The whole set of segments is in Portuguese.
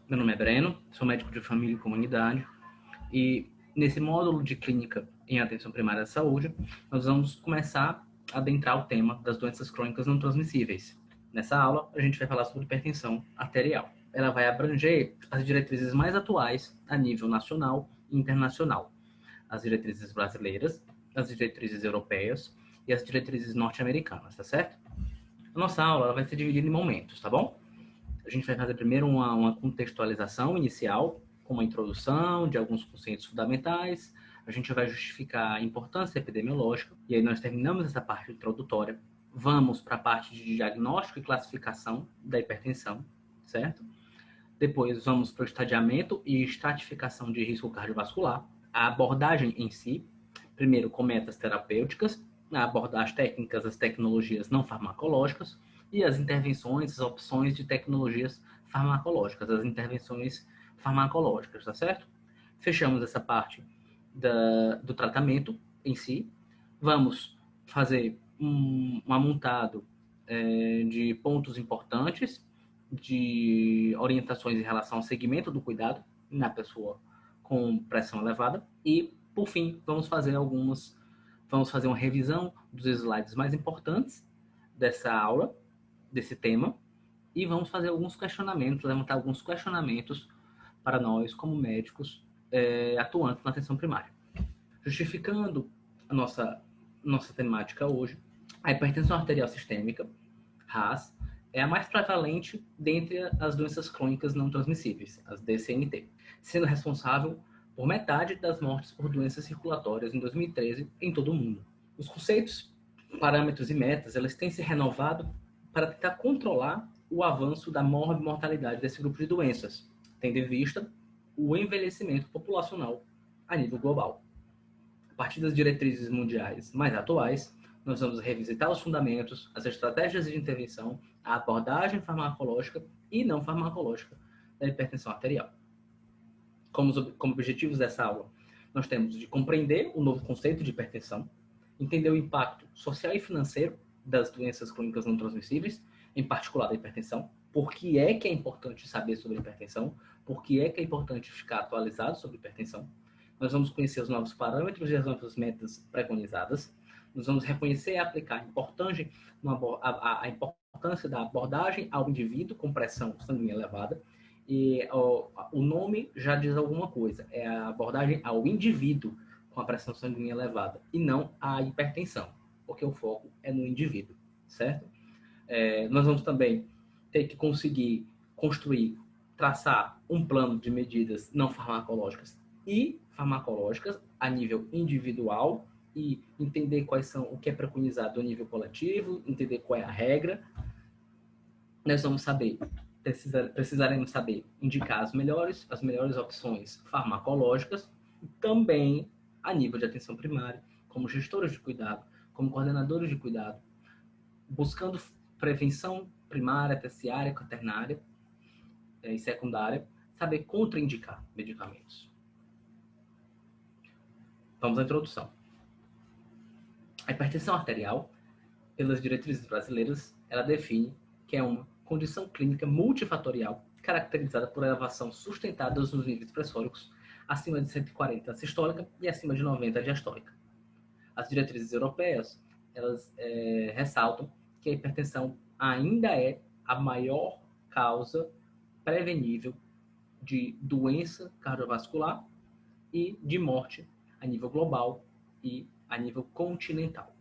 Meu nome é Breno, sou médico de família e comunidade e nesse módulo de clínica em atenção primária à saúde, nós vamos começar a adentrar o tema das doenças crônicas não transmissíveis. Nessa aula, a gente vai falar sobre hipertensão arterial. Ela vai abranger as diretrizes mais atuais a nível nacional e internacional. As diretrizes brasileiras, as diretrizes europeias e as diretrizes norte-americanas, tá certo? A nossa aula vai ser dividida em momentos, tá bom? A gente vai fazer primeiro uma contextualização inicial, com uma introdução de alguns conceitos fundamentais. A gente vai justificar a importância epidemiológica, e aí nós terminamos essa parte introdutória. Vamos para a parte de diagnóstico e classificação da hipertensão, certo? Depois vamos para o estadiamento e estratificação de risco cardiovascular. A abordagem em si, primeiro com metas terapêuticas, abordar as técnicas, as tecnologias não farmacológicas e as intervenções, as opções de tecnologias farmacológicas, as intervenções farmacológicas, tá certo? Fechamos essa parte do tratamento em si. Vamos fazer um amontado de pontos importantes, de orientações em relação ao segmento do cuidado na pessoa com pressão elevada e, por fim, vamos fazer uma revisão dos slides mais importantes dessa aula, desse tema, e vamos fazer alguns questionamentos, levantar alguns questionamentos para nós, como médicos atuantes na atenção primária. Justificando a nossa temática hoje, a hipertensão arterial sistêmica, RAS, é a mais prevalente dentre as doenças crônicas não transmissíveis, as DCNT, sendo responsável por metade das mortes por doenças circulatórias em 2013 em todo o mundo. Os conceitos, parâmetros e metas, elas têm se renovado para tentar controlar o avanço da mortalidade desse grupo de doenças, tendo em vista o envelhecimento populacional a nível global. A partir das diretrizes mundiais mais atuais, nós vamos revisitar os fundamentos, as estratégias de intervenção, a abordagem farmacológica e não farmacológica da hipertensão arterial. Como objetivos dessa aula, nós temos de compreender o novo conceito de hipertensão, entender o impacto social e financeiro das doenças crônicas não transmissíveis, em particular da hipertensão, por que é importante saber sobre a hipertensão, por que é importante ficar atualizado sobre a hipertensão. Nós vamos conhecer os novos parâmetros e as novas metas preconizadas. Nós vamos reconhecer e aplicar a importância da abordagem ao indivíduo com pressão sanguínea elevada. E o nome já diz alguma coisa. É a abordagem ao indivíduo com a pressão sanguínea elevada e não a hipertensão, porque o foco é no indivíduo, certo? Nós vamos também ter que conseguir construir, traçar um plano de medidas não farmacológicas e farmacológicas a nível individual e entender quais são o que é preconizado a nível coletivo, entender qual é a regra. Nós vamos precisaremos saber indicar as melhores opções farmacológicas, também a nível de atenção primária, como gestores de cuidado, como coordenadores de cuidado, buscando prevenção primária, terciária, quaternária e secundária, saber contraindicar medicamentos. Vamos à introdução. A hipertensão arterial, pelas diretrizes brasileiras, ela define que é uma condição clínica multifatorial caracterizada por elevação sustentada dos níveis pressóricos acima de 140 sistólica e acima de 90 diastólica. As diretrizes europeias, elas ressaltam que a hipertensão ainda é a maior causa prevenível de doença cardiovascular e de morte a nível global e a nível continental.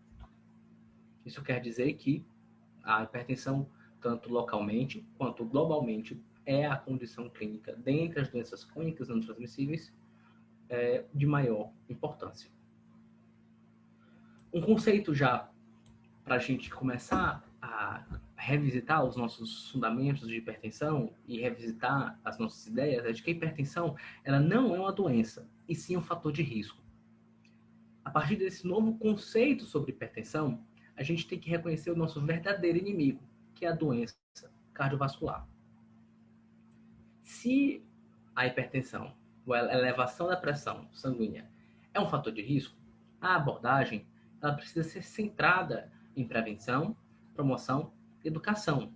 Isso quer dizer que a hipertensão, tanto localmente quanto globalmente, é a condição clínica dentre as doenças crônicas não transmissíveis de maior importância. Um conceito já para a gente começar a revisitar os nossos fundamentos de hipertensão e revisitar as nossas ideias é de que a hipertensão ela não é uma doença, e sim um fator de risco. A partir desse novo conceito sobre hipertensão, a gente tem que reconhecer o nosso verdadeiro inimigo, que é a doença cardiovascular. Se a hipertensão, ou a elevação da pressão sanguínea, é um fator de risco, a abordagem ela precisa ser centrada em prevenção, promoção e educação,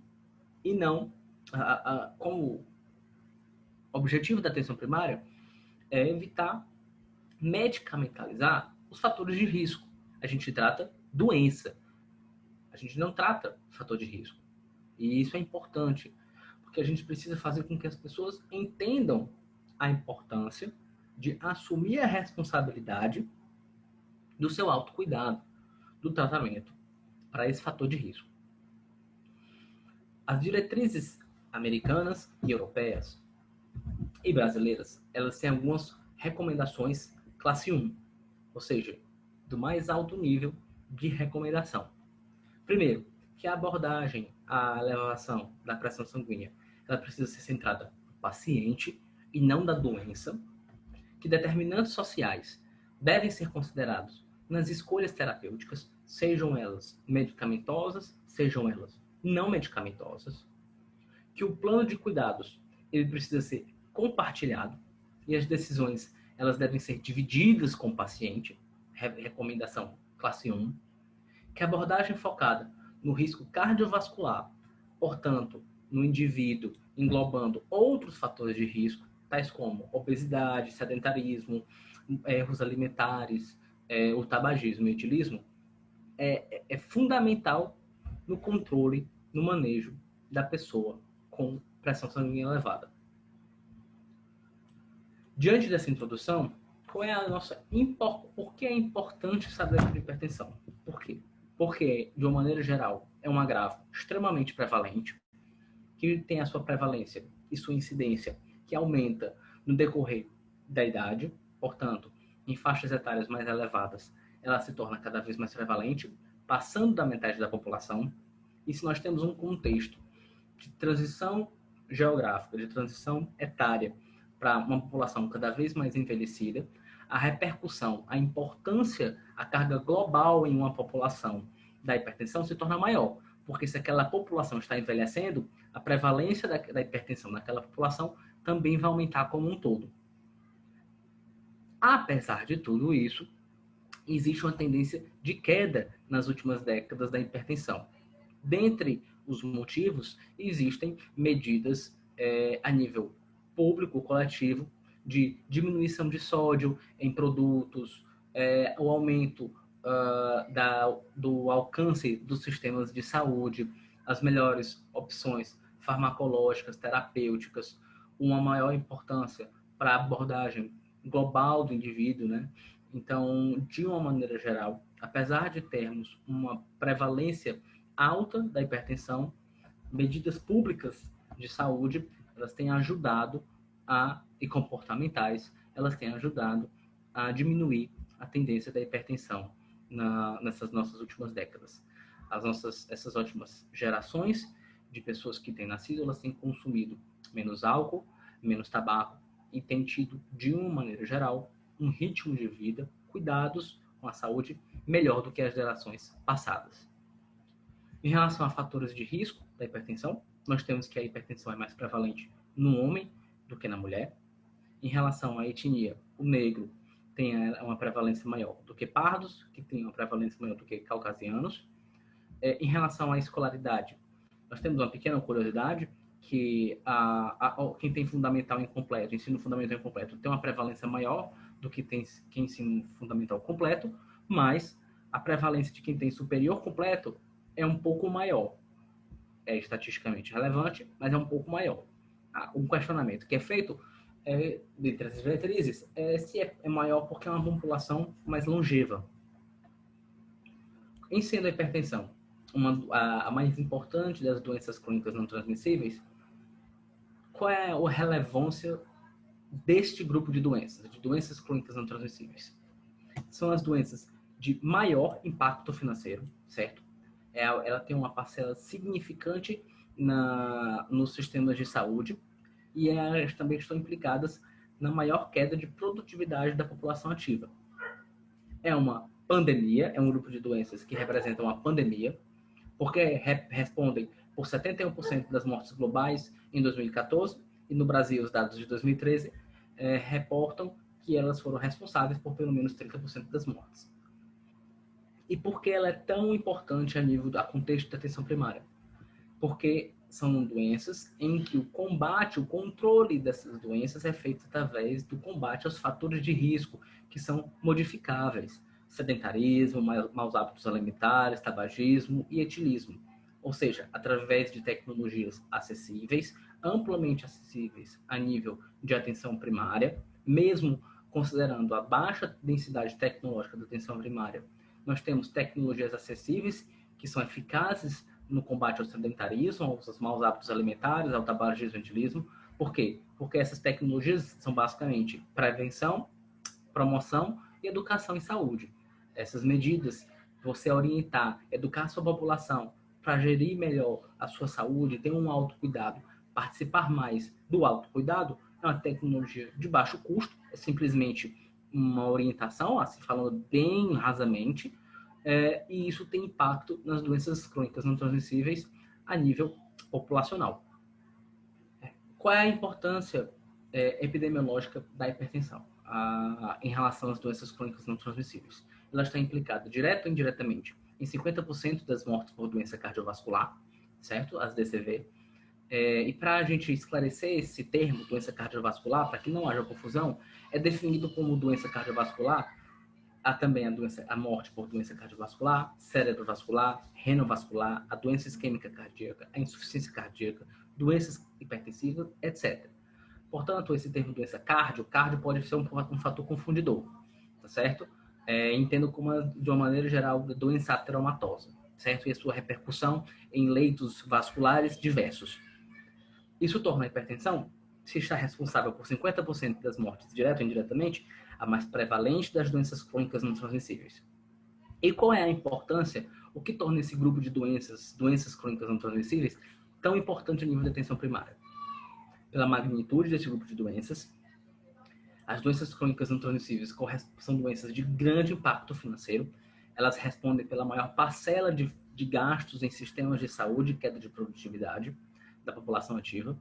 e não como O objetivo da atenção primária é evitar medicamentalizar os fatores de risco. A gente trata doença, a gente não trata fator de risco. E isso é importante, porque a gente precisa fazer com que as pessoas entendam a importância de assumir a responsabilidade do seu autocuidado, do tratamento para esse fator de risco. As diretrizes americanas e europeias e brasileiras, elas têm algumas recomendações classe 1, ou seja, do mais alto nível de recomendação. Primeiro, que a abordagem, a elevação da pressão sanguínea, ela precisa ser centrada no paciente e não da doença, que determinantes sociais devem ser considerados nas escolhas terapêuticas, sejam elas medicamentosas, sejam elas não medicamentosas, que o plano de cuidados ele precisa ser compartilhado e as decisões elas devem ser divididas com o paciente, recomendação classe 1, que a abordagem focada no risco cardiovascular, portanto, no indivíduo, englobando outros fatores de risco, tais como obesidade, sedentarismo, erros alimentares, o tabagismo e o etilismo, é fundamental no controle, no manejo da pessoa com pressão sanguínea elevada. Diante dessa introdução, qual é a nossa por que é importante saber sobre hipertensão? Por quê? Porque, de uma maneira geral, é um agravo extremamente prevalente, que tem a sua prevalência e sua incidência que aumenta no decorrer da idade, portanto, em faixas etárias mais elevadas, ela se torna cada vez mais prevalente, passando da metade da população. E se nós temos um contexto de transição geográfica, de transição etária, para uma população cada vez mais envelhecida, a repercussão, a importância, a carga global em uma população da hipertensão se torna maior, porque se aquela população está envelhecendo, a prevalência da hipertensão naquela população também vai aumentar como um todo. Apesar de tudo isso, existe uma tendência de queda nas últimas décadas da hipertensão. Dentre os motivos, existem medidas a nível público, coletivo, de diminuição de sódio em produtos, o aumento do alcance dos sistemas de saúde, as melhores opções farmacológicas, terapêuticas, uma maior importância para a abordagem global do indivíduo, né? Então, de uma maneira geral, apesar de termos uma prevalência alta da hipertensão, medidas públicas de saúde, elas têm ajudado e comportamentais, elas têm ajudado a diminuir a tendência da hipertensão nessas nossas últimas décadas. Essas últimas gerações de pessoas que têm nascido, elas têm consumido menos álcool, menos tabaco e têm tido, de uma maneira geral, um ritmo de vida, cuidados com a saúde melhor do que as gerações passadas. Em relação a fatores de risco da hipertensão, nós temos que a hipertensão é mais prevalente no homem do que na mulher. Em relação à etnia, o negro tem uma prevalência maior do que pardos, que tem uma prevalência maior do que caucasianos. Em relação à escolaridade, nós temos uma pequena curiosidade, que quem tem fundamental incompleto, ensino fundamental incompleto, tem uma prevalência maior do que tem quem ensino fundamental completo, mas a prevalência de quem tem superior completo é um pouco maior. É estatisticamente relevante, mas é um pouco maior. Um questionamento que é feito dentre as diretrizes se é maior porque é uma população mais longeva. Em sendo a hipertensão a mais importante das doenças crônicas não transmissíveis, qual é a relevância deste grupo de doenças crônicas não transmissíveis? São as doenças de maior impacto financeiro, certo? Ela tem uma parcela significante nos sistemas de saúde e elas também estão implicadas na maior queda de produtividade da população ativa. É uma pandemia, é um grupo de doenças que representam uma pandemia, porque respondem por 71% das mortes globais em 2014, e no Brasil os dados de 2013 reportam que elas foram responsáveis por pelo menos 30% das mortes. E por que ela é tão importante a nível do contexto da atenção primária? porque são doenças em que o combate, o controle dessas doenças é feito através do combate aos fatores de risco, que são modificáveis. Sedentarismo, maus hábitos alimentares, tabagismo e etilismo. Ou seja, através de tecnologias acessíveis, amplamente acessíveis a nível de atenção primária, mesmo considerando a baixa densidade tecnológica da atenção primária, nós temos tecnologias acessíveis que são eficazes no combate ao sedentarismo, aos maus hábitos alimentares, ao tabagismo e etilismo. Por quê? Porque essas tecnologias são basicamente prevenção, promoção e educação em saúde. Essas medidas, você orientar, educar a sua população para gerir melhor a sua saúde, ter um autocuidado, participar mais do autocuidado, é uma tecnologia de baixo custo, é simplesmente uma orientação, assim falando bem rasamente, e isso tem impacto nas doenças crônicas não transmissíveis a nível populacional. Qual é a importância epidemiológica da hipertensão em relação às doenças crônicas não transmissíveis? Ela está implicada, direto ou indiretamente, em 50% das mortes por doença cardiovascular, certo? As DCV. E para a gente esclarecer esse termo, doença cardiovascular, para que não haja confusão, é definido como doença cardiovascular há também a morte por doença cardiovascular, cerebrovascular, renovascular, a doença isquêmica cardíaca, a insuficiência cardíaca, doenças hipertensivas, etc. Portanto, esse termo doença cardio pode ser um fator confundidor, tá certo? Entendo como, de uma maneira geral, doença ateromatosa, certo? E a sua repercussão em leitos vasculares diversos. Isso torna a hipertensão, se está responsável por 50% das mortes, direto ou indiretamente, a mais prevalente das doenças crônicas não transmissíveis. E qual é a importância, o que torna esse grupo de doenças crônicas não transmissíveis, tão importante a nível de atenção primária? Pela magnitude desse grupo de doenças, as doenças crônicas não transmissíveis são doenças de grande impacto financeiro, elas respondem pela maior parcela de gastos em sistemas de saúde e queda de produtividade da população ativa.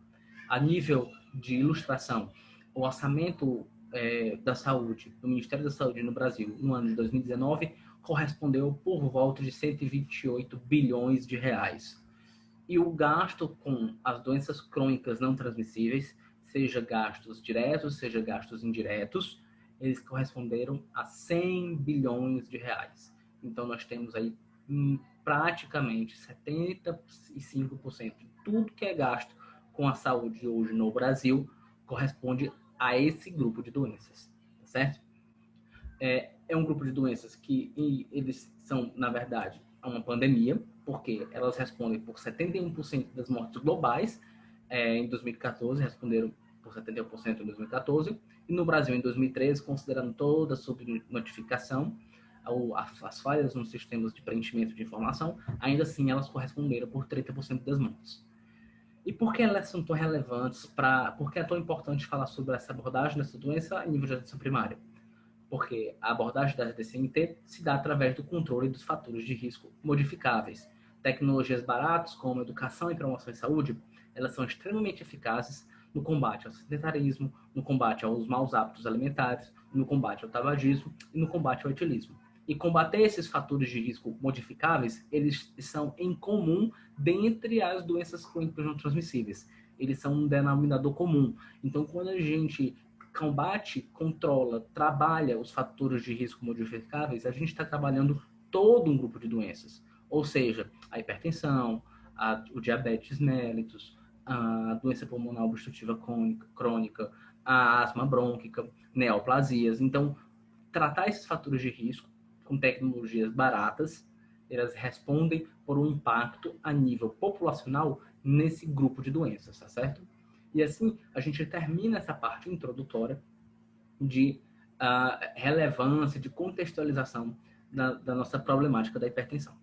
A nível de ilustração, o orçamento da saúde, do Ministério da Saúde no Brasil, no ano de 2019, correspondeu por volta de 128 bilhões de reais. E o gasto com as doenças crônicas não transmissíveis, seja gastos diretos, seja gastos indiretos, eles corresponderam a 100 bilhões de reais. Então, nós temos aí praticamente 75% de tudo que é gasto com a saúde hoje no Brasil corresponde a esse grupo de doenças, tá certo? É um grupo de doenças que eles são, na verdade, uma pandemia, porque elas respondem por 71% das mortes globais em 2014, responderam por 71% em 2014, e no Brasil em 2013, considerando toda a subnotificação, as falhas nos sistemas de preenchimento de informação, ainda assim elas corresponderam por 30% das mortes. E por que elas são tão relevantes? Por que é tão importante falar sobre essa abordagem dessa doença em nível de atenção primária? Porque a abordagem da DCNT se dá através do controle dos fatores de risco modificáveis. Tecnologias baratas, como educação e promoção em saúde, elas são extremamente eficazes no combate ao sedentarismo, no combate aos maus hábitos alimentares, no combate ao tabagismo e no combate ao etilismo. E combater esses fatores de risco modificáveis, eles são em comum dentre as doenças crônicas não transmissíveis. Eles são um denominador comum. Então, quando a gente combate, controla, trabalha os fatores de risco modificáveis, a gente está trabalhando todo um grupo de doenças. Ou seja, a hipertensão, o diabetes mellitus, a doença pulmonar obstrutiva crônica, a asma brônquica, neoplasias. Então, tratar esses fatores de risco com tecnologias baratas, elas respondem por um impacto a nível populacional nesse grupo de doenças, tá certo? E assim, a gente termina essa parte introdutória de relevância, de contextualização da nossa problemática da hipertensão.